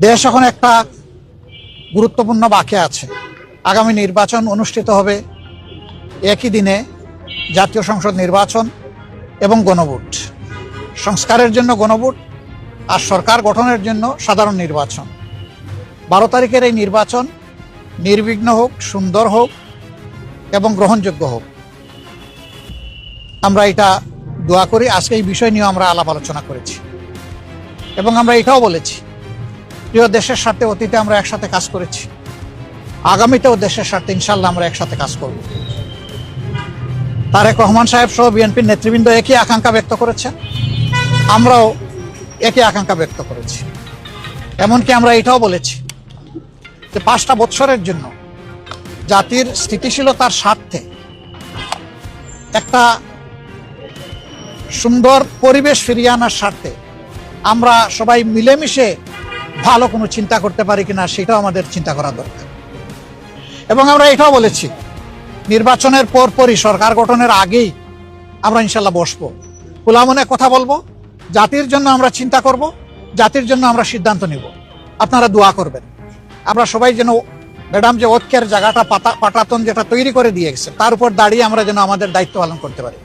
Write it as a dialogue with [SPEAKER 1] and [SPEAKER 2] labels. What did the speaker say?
[SPEAKER 1] দেশ এখন একটা গুরুত্বপূর্ণ বাঁকে আছে। আগামী নির্বাচন অনুষ্ঠিত হবে একই দিনে, জাতীয় সংসদ নির্বাচন এবং গণভোট। সংস্কারের জন্য গণভোট আর সরকার গঠনের জন্য সাধারণ নির্বাচন। 12 তারিখের এই নির্বাচন নির্বিঘ্ন হোক, সুন্দর হোক এবং গ্রহণযোগ্য হোক, আমরা এটা দোয়া করি। আজকে এই বিষয় নিয়ে আমরা আলাপ আলোচনা করেছি এবং আমরা এটাও বলেছি, প্রিয় দেশের স্বার্থে অতীতে আমরা একসাথে কাজ করেছি, আগামীতেও দেশের স্বার্থে ইনশাল্লাহ আমরা একসাথে কাজ করব। তারেক রহমান সাহেব সহ বিএনপির নেতৃবৃন্দ একই আকাঙ্ক্ষা ব্যক্ত করেছেন, আমরাও একই আকাঙ্ক্ষা ব্যক্ত করেছি। এমনকি আমরা এটাও বলেছি যে 5টা বৎসরের জন্য জাতির স্থিতিশীলতার স্বার্থে একটা সুন্দর পরিবেশ ফিরিয়ে আনার স্বার্থে আমরা সবাই মিলেমিশে ভালো কোনো চিন্তা করতে পারি কিনা সেটাও আমাদের চিন্তা করা দরকার। এবং আমরা এটাও বলেছি, নির্বাচনের পরপরই, সরকার গঠনের আগেই আমরা ইনশাল্লাহ বসবো, খোলা মনে কথা বলবো, জাতির জন্য আমরা চিন্তা করব, জাতির জন্য আমরা সিদ্ধান্ত নিব। আপনারা দোয়া করবেন আমরা সবাই যেন ম্যাডাম যে ঐক্যের জায়গাটা পাটাতন যেটা তৈরি করে দিয়ে গেছে তার উপর দাঁড়িয়ে আমরা যেন আমাদের দায়িত্ব পালন করতে পারি।